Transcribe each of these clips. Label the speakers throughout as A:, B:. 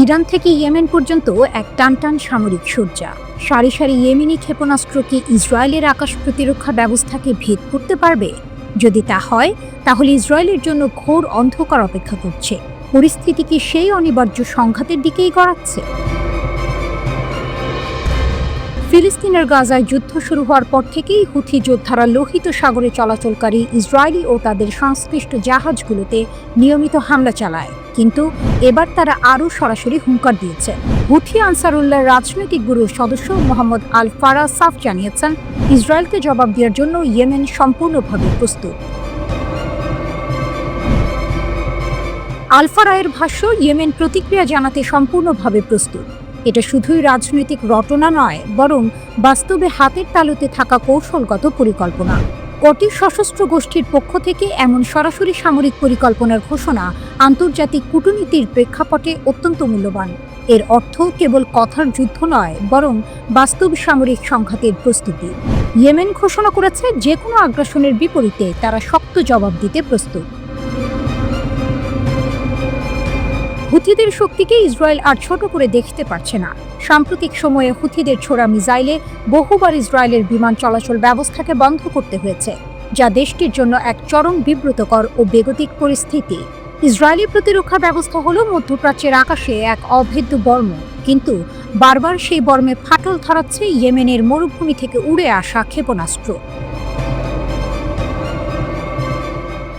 A: Iran থেকে Yemen পর্যন্ত এক টানটান সামরিক সজ্জা। সারি সারি ইয়েমেনি ক্ষেপণাস্ত্র কি ইসরায়েলের আকাশ প্রতিরক্ষা ব্যবস্থাকে ভেদ করতে পারবে? যদি তা হয়, তাহলে ইসরায়েলের জন্য ঘোর অন্ধকার অপেক্ষা করছে। পরিস্থিতি কি সেই অনিবার্য সংঘাতের দিকেই গড়াচ্ছে? ফিলিস্তিনের গাজায় যুদ্ধ শুরু হওয়ার পর থেকেই হুথি যোদ্ধারা লোহিত সাগরে চলাচলকারী ইসরায়েলি ও তাদের সংশ্লিষ্ট জাহাজগুলোতে নিয়মিত হামলা চালায়, কিন্তু এবার তারা আরও সরাসরি হুঙ্কার দিয়েছে। হুথি আনসারুল্লাহর রাজনৈতিক ব্যুরোর সদস্য মোহাম্মদ আল ফারা সাফ জানিয়েছেন, ইসরায়েলকে জবাব দেওয়ার জন্য ইয়েমেন সম্পূর্ণভাবে প্রস্তুত। আল ফারায়ের ভাষ্য, ইয়েমেন প্রতিক্রিয়া জানাতে সম্পূর্ণভাবে প্রস্তুত। এটা শুধুই রাজনৈতিক রটনা নয়, বরং বাস্তবে হাতের তালুতে থাকা কৌশলগত পরিকল্পনা। কটি সশস্ত্র গোষ্ঠীর পক্ষ থেকে এমন সরাসরি সামরিক পরিকল্পনার ঘোষণা আন্তর্জাতিক কূটনীতির প্রেক্ষাপটে অত্যন্ত মূল্যবান। এর অর্থ কেবল কথার যুদ্ধ নয়, বরং বাস্তব সামরিক সংঘাতের প্রস্তুতি। ইয়েমেন ঘোষণা করেছে, যে কোনো আগ্রাসনের বিপরীতে তারা শক্ত জবাব দিতে প্রস্তুত। হুথিদের শক্তিকে ইসরায়েল আর ছোট করে দেখতে পারছে না। সাম্প্রতিক সময়ে হুথিদের ছোড়া মিসাইলে বহুবার ইসরায়েলের বিমান চলাচল ব্যবস্থাকে বন্ধ করতে হয়েছে, যা দেশটির জন্য এক চরম বিব্রতকর ও বেগতিক পরিস্থিতি। ইসরায়েলি প্রতিরক্ষা ব্যবস্থা হল মধ্যপ্রাচ্যের আকাশে এক অভেদ্য বর্ম, কিন্তু বারবার সেই বর্মে ফাটল ধরাচ্ছে ইয়েমেনের মরুভূমি থেকে উড়ে আসা ক্ষেপণাস্ত্র।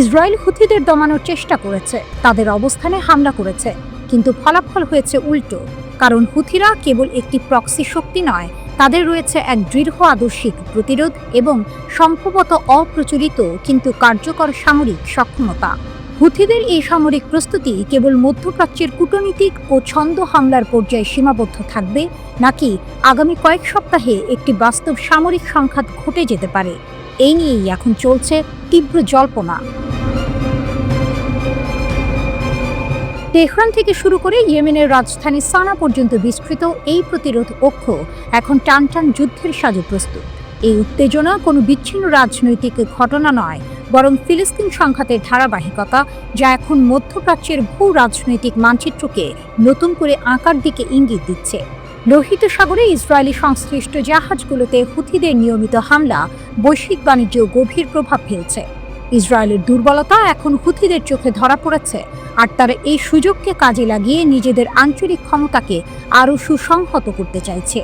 A: ইসরায়েল হুথিদের দমানোর চেষ্টা করেছে, তাদের অবস্থানে হামলা করেছে, কিন্তু ফলাফল হয়েছে উল্টো। কারণ হুথিরা কেবল একটি প্রক্সি শক্তি নয়, তাদের রয়েছে এক দৃঢ় আদর্শিক প্রতিরোধ এবং সম্ভবত অপ্রচলিত কিন্তু কার্যকর সামরিক সক্ষমতা। হুথিদের এই সামরিক প্রস্তুতি কেবল মধ্যপ্রাচ্যের কূটনীতিক ও ছন্দ হামলার পর্যায়ে সীমাবদ্ধ থাকবে, নাকি আগামী কয়েক সপ্তাহে একটি বাস্তব সামরিক সংঘাত ঘটে যেতে পারে, এই নিয়েই এখন চলছে তীব্র জল্পনা। তেহরান থেকে শুরু করে ইয়েমেনের রাজধানী সানা পর্যন্ত বিস্তৃত এই প্রতিরোধ অক্ষ এখন টানটান যুদ্ধের সাজে প্রস্তুত। এই উত্তেজনা কোনো বিচ্ছিন্ন রাজনৈতিক ঘটনা নয়, বরং ফিলিস্তিন সংঘাতের ধারাবাহিকতা, যা এখন মধ্যপ্রাচ্যের ভূ রাজনৈতিক মানচিত্রকে নতুন করে আঁকার দিকে ইঙ্গিত দিচ্ছে। লোহিত সাগরে ইসরায়েলি সংশ্লিষ্ট জাহাজগুলোতে হুথিদের নিয়মিত হামলা বৈশ্বিক বাণিজ্যেও গভীর প্রভাব ফেলছে। ইসরায়েলের দুর্বলতা এখন হুথিদের চোখে ধরা পড়েছে, আর তারা এই সুযোগকে কাজে লাগিয়ে নিজেদের আঞ্চলিক ক্ষমতাকে আরও সুসংহত করতে চাইছে।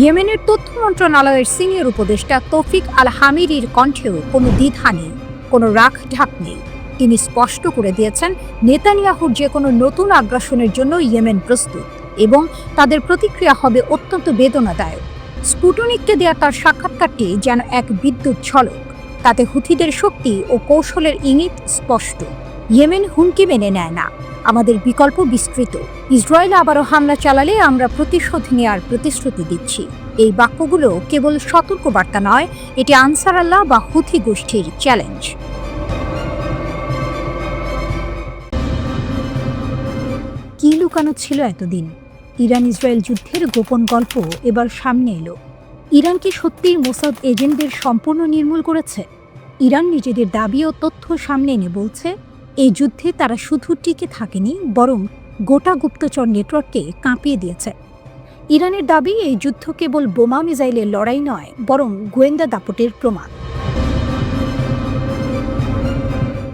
A: ইয়েমেনের তথ্য মন্ত্রণালয়ের সিনিয়র উপদেষ্টা তৌফিক আল হামিরির কণ্ঠেও কোনো দ্বিধা নেই, কোনো রাখঢাক নেই। তিনি স্পষ্ট করে দিয়েছেন, নেতানিয়াহুর যে কোনো নতুন আগ্রাসনের জন্য ইয়েমেন প্রস্তুত এবং তাদের প্রতিক্রিয়া হবে অত্যন্ত বেদনাদায়ক। স্পুটনিককে দেয়া তার সাক্ষাৎকারটি যেন এক বিদ্যুৎ ঝলক। তাতে হুথিদের শক্তি ও কৌশলের ইঙ্গিত স্পষ্ট। ইয়েমেন হুমকি মেনে নেয় না, আমাদের বিকল্প বিস্তৃত। ইসরায়েল আবারও হামলা চালালে আমরা প্রতিশোধ নেওয়ার প্রতিশ্রুতি দিচ্ছি। এই বাক্যগুলো কেবল সতর্কবার্তা নয়, এটি আনসার আল্লাহ বা হুথি গোষ্ঠীর চ্যালেঞ্জ। কি লুকানো ছিল এতদিন? ইরান ইসরায়েল যুদ্ধের গোপন গল্প এবার সামনে এলো। ইরান কি সত্যিই মোসাদ এজেন্টদের সম্পূর্ণ নির্মূল করেছে? ইরান নিজেদের দাবি ও তথ্য সামনে এনে বলছে, এই যুদ্ধে তারা শুধু টিকে থাকেনি, বরং গোটা গুপ্তচর নেটওয়ার্ককে কাঁপিয়ে দিয়েছে। ইরানের দাবি, এই যুদ্ধ কেবল বোমা মিসাইলের লড়াই নয়, বরং গোয়েন্দা দাপটের প্রমাণ।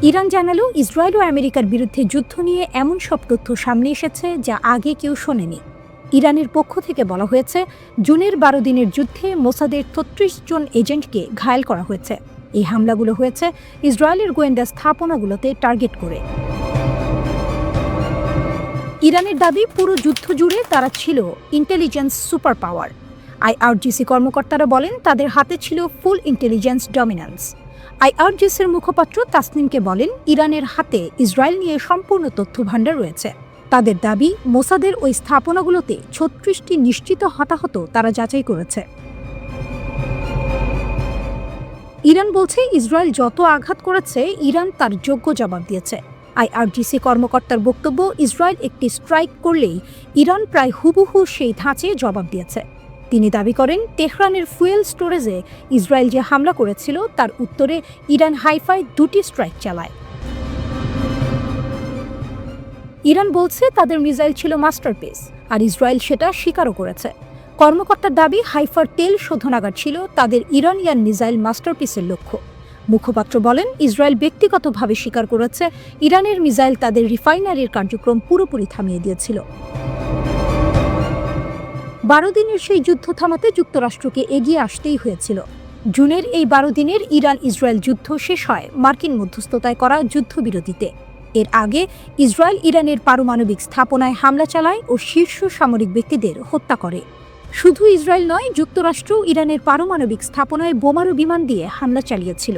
A: ইরান জানালো, ইসরায়েল ও আমেরিকার বিরুদ্ধে যুদ্ধ নিয়ে এমন সব তথ্য সামনে এসেছে যা আগে কেউ শোনেনি। ইরানের পক্ষ থেকে বলা হয়েছে, জুনের 12 দিনের যুদ্ধে মোসাদের 36 জন এজেন্টকে ঘায়েল করা হয়েছে। এই হামলাগুলো হয়েছে ইসরায়েলের গোয়েন্দা স্থাপনাগুলোতে টার্গেট করে। ইরানের দাবি, পুরো যুদ্ধ জুড়ে তারা ছিল ইন্টেলিজেন্স সুপার পাওয়ার। আইআরজিসি কর্মকর্তারা বলেন, তাদের হাতে ছিল ফুল ইন্টেলিজেন্স ডমিন্যান্স। আইআরজিসির মুখপাত্র তাসনিমকে বলেন, ইরানের হাতে ইসরায়েল নিয়ে সম্পূর্ণ তথ্য ভাণ্ডার রয়েছে। তাদের দাবি, মোসাদের ওই স্থাপনাগুলোতে 36টি নিশ্চিত হতাহত তারা যাচাই করেছে। ইরান বলছে, ইসরায়েল যত আঘাত করেছে, ইরান তার যোগ্য জবাব দিয়েছে। আইআরজিসি কর্মকর্তার বক্তব্য, ইসরায়েল একটি স্ট্রাইক করলেই ইরান প্রায় হুবহু সেই ধাঁচে জবাব দিয়েছে। তিনি দাবি করেন তেহরানের ফুয়েল স্টোরেজে ইসরায়েল যে হামলা করেছিল তার উত্তরে ইরান হাইফায় 2টি স্ট্রাইক চালায়। ইরান বলছে তাদের মিসাইল ছিল মাস্টারপিস, আর ইসরায়েল সেটা স্বীকারও করেছে। কর্মকর্তার দাবি হাইফার তেল শোধনাগার ছিল তাদের ইরানিয়ান মিসাইল মাস্টারপিসের লক্ষ্য। মুখপাত্র বলেন ইসরায়েল ব্যক্তিগতভাবে স্বীকার করেছে ইরানের মিসাইল তাদের রিফাইনারির কার্যক্রম পুরোপুরি থামিয়ে দিয়েছিল। 12 দিনের সেই যুদ্ধ থামাতে যুক্তরাষ্ট্রকে এগিয়ে আসতেই হয়েছিল। জুনের এই 12 দিনের ইরান ইসরায়েল যুদ্ধ শেষ হয় মার্কিন মধ্যস্থতায় করা যুদ্ধবিরতিতে। এর আগে ইসরায়েল ইরানের পারমাণবিক স্থাপনায় হামলা চালায় ও শীর্ষ সামরিক ব্যক্তিদের হত্যা করে। শুধু ইসরায়েল নয়, যুক্তরাষ্ট্র ইরানের পারমাণবিক স্থাপনায় বোমারু বিমান দিয়ে হামলা চালিয়েছিল।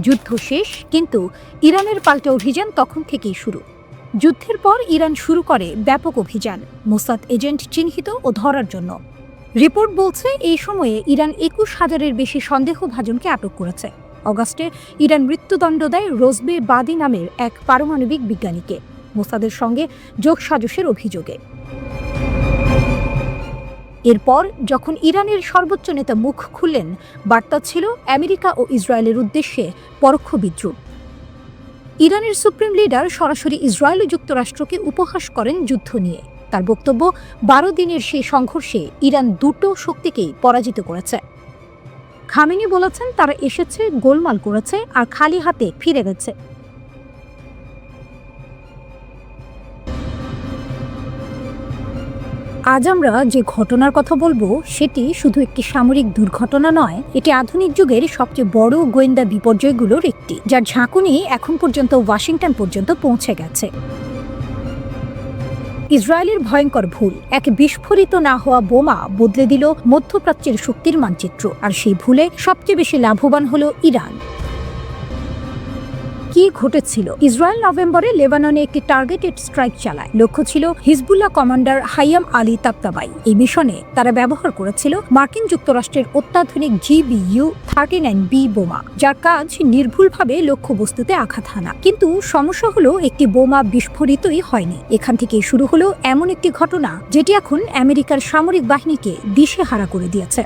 A: যুদ্ধ শেষ, কিন্তু ইরানের পাল্টা অভিযান তখন থেকেই শুরু। যুদ্ধের পর ইরান শুরু করে ব্যাপক অভিযান মোসাদ এজেন্ট চিহ্নিত ও ধরার জন্য। রিপোর্ট বলছে এই সময়ে ইরান 21,000-এর বেশি সন্দেহভাজনকে আটক করেছে। অগাস্টে ইরান মৃত্যুদণ্ড দেয় রোজবে বাদি নামের এক পারমাণবিক বিজ্ঞানীকে মোসাদের সঙ্গে যোগসাজশের অভিযোগে। এরপর যখন ইরানের সর্বোচ্চ নেতা মুখ খুললেন, বার্তা ছিল আমেরিকা ও ইসরায়েলের উদ্দেশ্যে পরোক্ষ বিদ্রুপ। ইরানের সুপ্রিম লিডার সরাসরি ইসরায়েল ও যুক্তরাষ্ট্রকে উপহাস করেন যুদ্ধ নিয়ে। তার বক্তব্য, 12 দিনের সেই সংঘর্ষে ইরান দুটো শক্তিকেই পরাজিত করেছে। খামেনি বলেছেন তারা এসেছে, গোলমাল করেছে আর খালি হাতে ফিরে গেছে। আজ আমরা যে ঘটনার কথা বলবো সেটি শুধু একটি সামরিক দুর্ঘটনা নয়, এটি আধুনিক যুগের সবচেয়ে বড় গোয়েন্দা বিপর্যয়গুলোর একটি, যার ঝাঁকুনি এখন পর্যন্ত ওয়াশিংটন পর্যন্ত পৌঁছে গেছে। ইসরায়েলের ভয়ঙ্কর ভুল, এক বিস্ফোরিত না হওয়া বোমা বদলে দিল মধ্যপ্রাচ্যের শক্তির মানচিত্র, আর সেই ভুলে সবচেয়ে বেশি লাভবান হল ইরান। কি ঘটেছিল? ইসরায়েল নভেম্বরে লেবাননে একটি টার্গেটেড স্ট্রাইক চালায়। লক্ষ্য ছিল হিজবুল্লাহ কমান্ডার হাইয়াম আলী তাবতাবাই। এই মিশনে তারা ব্যবহার করেছিল মার্কিন যুক্তরাষ্ট্রের অত্যাধুনিক GBU-39B বোমা, যার কাজ নির্ভুলভাবে লক্ষ্যবস্তুতে আঘাত হানা। কিন্তু সমস্যা হলো একটি বোমা বিস্ফোরিতই হয়নি। এখান থেকেই শুরু হলো এমন একটি ঘটনা যেটি এখন আমেরিকার সামরিক বাহিনীকে দিশেহারা করে দিয়েছে।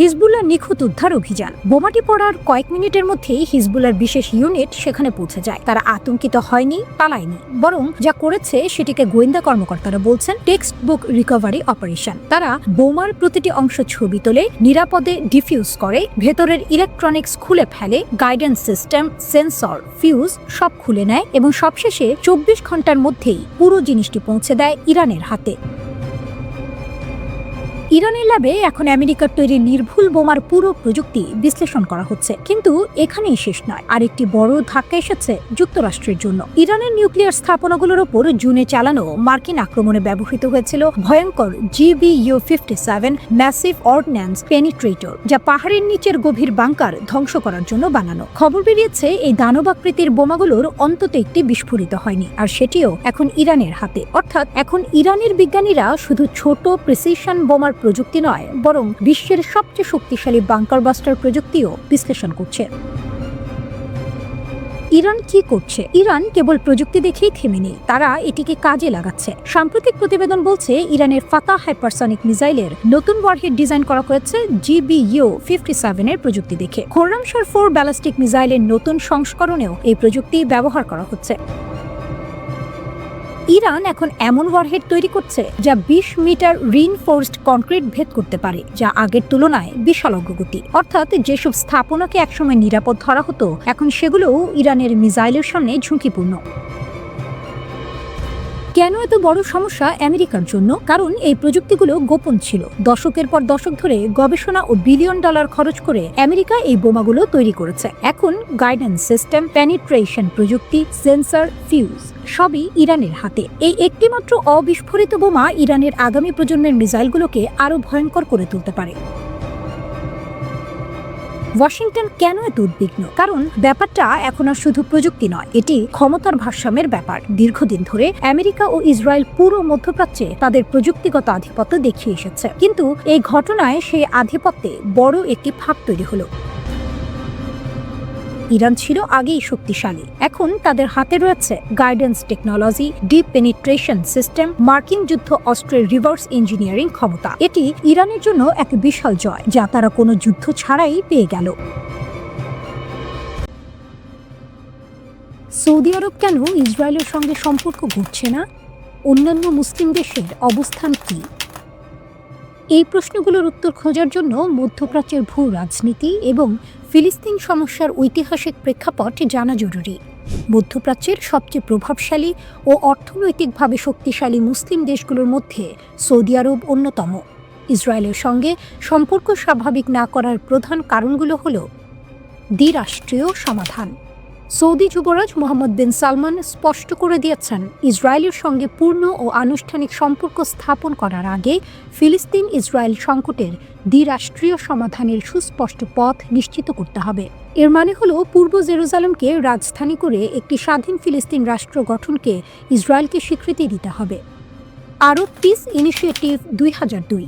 A: হিজবুল্লাহ নিখুঁত উদ্ধার অভিযান। বোমাটি পড়ার কয়েক মিনিটের মধ্যেই হিজবুল্লাহর বিশেষ ইউনিট সেখানে পৌঁছে যায়। তারা আতঙ্কিত হয়নি, পালায়নি, বরং যা করেছে সেটিকে গোয়েন্দা কর্মকর্তারা বলছেন টেক্সট বুক রিকভারি অপারেশন। তারা বোমার প্রতিটি অংশ ছবি তোলে, নিরাপদে ডিফিউজ করে, ভেতরের ইলেকট্রনিক্স খুলে ফেলে, গাইডেন্স সিস্টেম, সেন্সর, ফিউজ সব খুলে নেয় এবং সবশেষে 24 ঘন্টার মধ্যেই পুরো জিনিসটি পৌঁছে দেয় ইরানের হাতে। ইরানের ল্যাবে এখন আমেরিকার তৈরি নির্ভুল বোমার পুরো প্রযুক্তি বিশ্লেষণ করা হচ্ছে। কিন্তু এখানেই শেষ নয়, আরেকটি বড় ধাক্কা এসেছে যুক্তরাষ্ট্রের জন্য। ইরানের নিউক্লিয়ার স্থাপনাগুলোর ওপর জুনে চালানো মার্কিন আক্রমণে ব্যবহৃত হয়েছিল ভয়ঙ্কর GBU-57 ম্যাসিভ অর্ডিন্যান্স পেনিট্রেটর, যা পাহাড়ের নিচের গভীর বাংকার ধ্বংস করার জন্য বানানো। খবর বেরিয়েছে এই দানবাকৃতির বোমাগুলোর অন্তত একটি বিস্ফোরিত হয়নি, আর সেটিও এখন ইরানের হাতে। অর্থাৎ এখন ইরানের বিজ্ঞানীরা শুধু ছোট প্রিসিশন বোমার প্রযুক্তি নয়, বরং বিশ্বের সবচেয়ে শক্তিশালী বাংকার বাস্টার প্রযুক্তিও বিশ্লেষণ করছে। ইরান কি করছে? ইরান কেবল প্রযুক্তি দেখেই থেমে নেই, তারা এটিকে কাজে লাগাচ্ছে। সাম্প্রতিক প্রতিবেদন বলছে ইরানের ফাতাহ হাইপারসনিক মিসাইলের নতুন ওয়ারহেড ডিজাইন করা হয়েছে GBU-57 এর প্রযুক্তি দেখে। খোররামশার 4 ব্যালিস্টিক মিসাইলের নতুন সংস্করণেও এই প্রযুক্তি ব্যবহার করা হচ্ছে। ইরান এখন এমন ওয়ারহেড তৈরি করছে যা 20 মিটার রিইনফোর্সড কনক্রিট ভেদ করতে পারে, যা আগের তুলনায় বিশাল অগ্রগতি। অর্থাৎ যেসব স্থাপনাকে একসময় নিরাপদ ধরা হতো, এখন সেগুলোও ইরানের মিসাইলের সামনে ঝুঁকিপূর্ণ। কেন এত বড় সমস্যা আমেরিকার জন্য? কারণ এই প্রযুক্তিগুলো গোপন ছিল। দশকের পর দশক ধরে গবেষণা ও $1 বিলিয়ন খরচ করে আমেরিকা এই বোমাগুলো তৈরি করেছে। এখন গাইডেন্স সিস্টেম, পেনিট্রেশন প্রযুক্তি, সেন্সর, ফিউজ সবই ইরানের হাতে। এই একটিমাত্র অবিস্ফোরিত বোমা ইরানের আগামী প্রজন্মের মিসাইলগুলোকে আরো ভয়ঙ্কর করে তুলতে পারে। ওয়াশিংটন কেন এত উদ্বিগ্ন? কারণ ব্যাপারটা এখন আর শুধু প্রযুক্তি নয়, এটি ক্ষমতার ভারসাম্যের ব্যাপার। দীর্ঘদিন ধরে আমেরিকা ও ইসরায়েল পুরো মধ্যপ্রাচ্যে তাদের প্রযুক্তিগত আধিপত্য দেখিয়ে এসেছে, কিন্তু এই ঘটনায় সেই আধিপত্যে বড় একটি ফাঁক তৈরি হলো। ইরান ছিল আগেই শক্তিশালী, এখন তাদের হাতে রয়েছে guidance technology, deep penetration system, মার্কিন যুদ্ধ অস্ত্রের রিভার্স ইঞ্জিনিয়ারিং ক্ষমতা। এটি ইরানের জন্য এক বিশাল জয়, যা তারা কোনো যুদ্ধ ছাড়াই পেয়ে গেল। সৌদি আরব কেন ইসরায়েলের সঙ্গে সম্পর্ক গড়ছে না? অন্যান্য মুসলিম দেশের অবস্থান কি? এই প্রশ্নগুলোর উত্তর খোঁজার জন্য মধ্যপ্রাচ্যের ভূ রাজনীতি এবং ফিলিস্তিন সমস্যার ঐতিহাসিক প্রেক্ষাপট জানা জরুরি। মধ্যপ্রাচ্যের সবচেয়ে প্রভাবশালী ও অর্থনৈতিকভাবে শক্তিশালী মুসলিম দেশগুলোর মধ্যে সৌদি আরব অন্যতম। ইসরায়েলের সঙ্গে সম্পর্ক স্বাভাবিক না করার প্রধান কারণগুলো হল দ্বিরাষ্ট্রীয় সমাধান। সৌদি যুবরাজ মোহাম্মদ বিন সালমান স্পষ্ট করে দিয়েছেন, ইসরায়েলের সঙ্গে পূর্ণ ও আনুষ্ঠানিক সম্পর্ক স্থাপন করার আগে ফিলিস্তিন ইসরায়েল সংকটের দ্বিরাষ্ট্রীয় সমাধানের সুস্পষ্ট পথ নিশ্চিত করতে হবে। এর মানে হলো পূর্ব জেরুজালেমকে রাজধানী করে একটি স্বাধীন ফিলিস্তিন রাষ্ট্র গঠনকে ইসরায়েলকে স্বীকৃতি দিতে হবে। আরব পিস ইনিশিয়েটিভ 2002,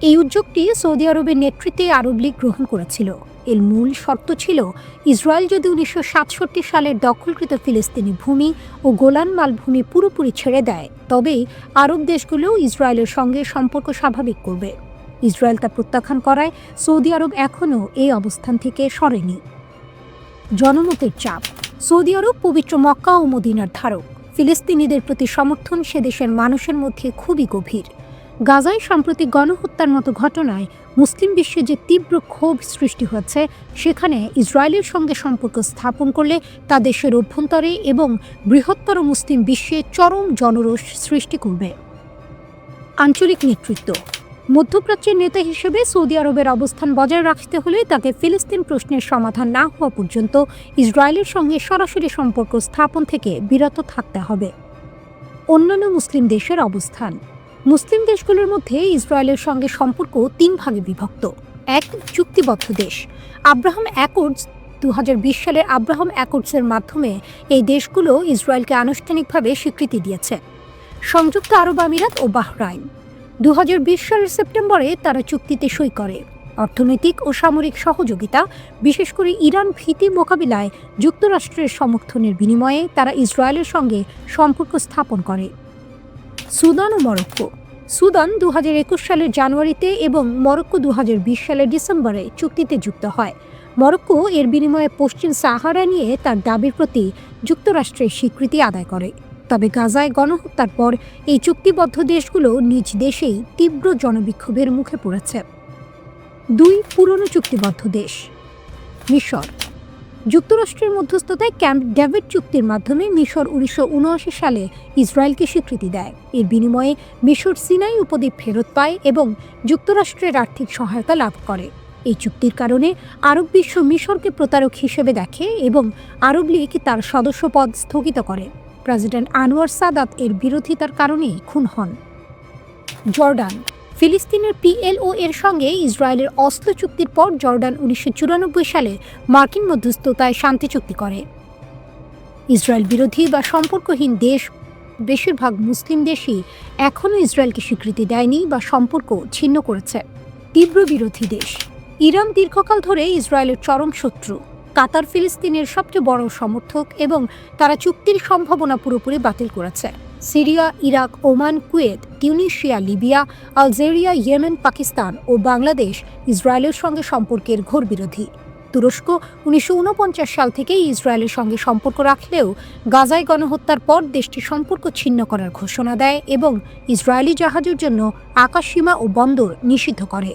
A: এই উদ্যোগটি সৌদি আরবের নেতৃত্বে আরব লীগ গ্রহণ করেছিল। এর মূল শর্ত ছিল, ইসরায়েল যদি 1967 সালের দখলকৃত ফিলিস্তিনি ভূমি ও গোলান মালভূমি পুরোপুরি ছেড়ে দেয়, তবেই আরব দেশগুলোও ইসরায়েলের সঙ্গে সম্পর্ক স্বাভাবিক করবে। ইসরায়েল তা প্রত্যাখ্যান করায় সৌদি আরব এখনও এই অবস্থান থেকে সরেনি। জনমতের চাপ। সৌদি আরব পবিত্র মক্কা ও মদিনার ধারক। ফিলিস্তিনিদের প্রতি সমর্থন সে দেশের মানুষের মধ্যে খুবই গভীর। গাজায় সাম্প্রতিক গণহত্যার মতো ঘটনায় মুসলিম বিশ্বে যে তীব্র ক্ষোভ সৃষ্টি হয়েছে, সেখানে ইসরায়েলের সঙ্গে সম্পর্ক স্থাপন করলে তা দেশের অভ্যন্তরে এবং বৃহত্তর মুসলিম বিশ্বে চরম জনরোষ সৃষ্টি করবে। আঞ্চলিক নেতৃত্ব। মধ্যপ্রাচ্যের নেতা হিসেবে সৌদি আরবের অবস্থান বজায় রাখতে হলে তাকে ফিলিস্তিন প্রশ্নের সমাধান না হওয়া পর্যন্ত ইসরায়েলের সঙ্গে সরাসরি সম্পর্ক স্থাপন থেকে বিরত থাকতে হবে। অন্যান্য মুসলিম দেশের অবস্থান। মুসলিম দেশগুলোর মধ্যে ইসরায়েলের সঙ্গে সম্পর্ক 3 ভাগে বিভক্ত। 1. চুক্তিবদ্ধ দেশ। আব্রাহাম অ্যাকর্ডস 2020 সালের আব্রাহাম অ্যাকর্ডসের মাধ্যমে এই দেশগুলো ইসরায়েলকে আনুষ্ঠানিকভাবে স্বীকৃতি দিয়েছে। সংযুক্ত আরব আমিরাত ও বাহরাইন 2020 সালের সেপ্টেম্বরে তারা চুক্তিতে সই করে। অর্থনৈতিক ও সামরিক সহযোগিতা, বিশেষ করে ইরান ভীতি মোকাবিলায় যুক্তরাষ্ট্রের সমর্থনের বিনিময়ে তারা ইসরায়েলের সঙ্গে সম্পর্ক স্থাপন করে। সুদান ও মরক্কো। সুদান 2021 সালের জানুয়ারিতে এবং মরক্কো 2020 সালের ডিসেম্বরে চুক্তিতে যুক্ত হয়। মরক্কো এর বিনিময়ে পশ্চিম সাহারা নিয়ে তার দাবির প্রতি যুক্তরাষ্ট্রের স্বীকৃতি আদায় করে। তবে গাজায় গণহত্যার পর এই চুক্তিবদ্ধ দেশগুলো নিজ দেশেই তীব্র জনবিক্ষোভের মুখে পড়েছে। 2. পুরনো চুক্তিবদ্ধ দেশ। মিশর। যুক্তরাষ্ট্রের মধ্যস্থতায় ক্যাম্প ডেভিড চুক্তির মাধ্যমে মিশর 1979 সালে ইসরায়েলকে স্বীকৃতি দেয়। এর বিনিময়ে মিশর সিনাই উপদ্বীপ ফেরত পায় এবং যুক্তরাষ্ট্রের আর্থিক সহায়তা লাভ করে। এই চুক্তির কারণে আরব বিশ্ব মিশরকে প্রতারক হিসেবে দেখে এবং আরব লীগ তার সদস্যপদ স্থগিত করে। প্রেসিডেন্ট আনোয়ার সাদাত এর বিরোধিতার কারণেই খুন হন। জর্ডান। ফিলিস্তিনের PLO এর সঙ্গে ইসরায়েলের অসলো চুক্তির পর জর্ডান 1994 সালে মার্কিন মধ্যস্থতায় শান্তি চুক্তি করে। ইসরায়েল বিরোধী বা সম্পর্কহীন দেশ বেশিরভাগ মুসলিম দেশই এখনও ইসরায়েলকে স্বীকৃতি দেয়নি বা সম্পর্ক ছিন্ন করেছে। তীব্র বিরোধী দেশ। ইরান দীর্ঘকাল ধরে ইসরায়েলের চরম শত্রু। কাতার ফিলিস্তিনের সবচেয়ে বড় সমর্থক এবং তারা চুক্তির সম্ভাবনা পুরোপুরি বাতিল করেছে। Syria, Iraq, Oman, Kuwait, Tunisia, Libya, Algeria, Yemen, Pakistan ও বাংলাদেশ ইসরায়েলের সঙ্গে সম্পর্কের ঘোর বিরোধী। তুরস্ক 1949 সাল থেকেই ইসরায়েলের সঙ্গে সম্পর্ক রাখলেও গাজায় গণহত্যার পর দেশটি সম্পর্ক ছিন্ন করার ঘোষণা দেয় এবং ইসরায়েলি জাহাজের জন্য আকাশসীমা ও বন্দর নিষিদ্ধ করে।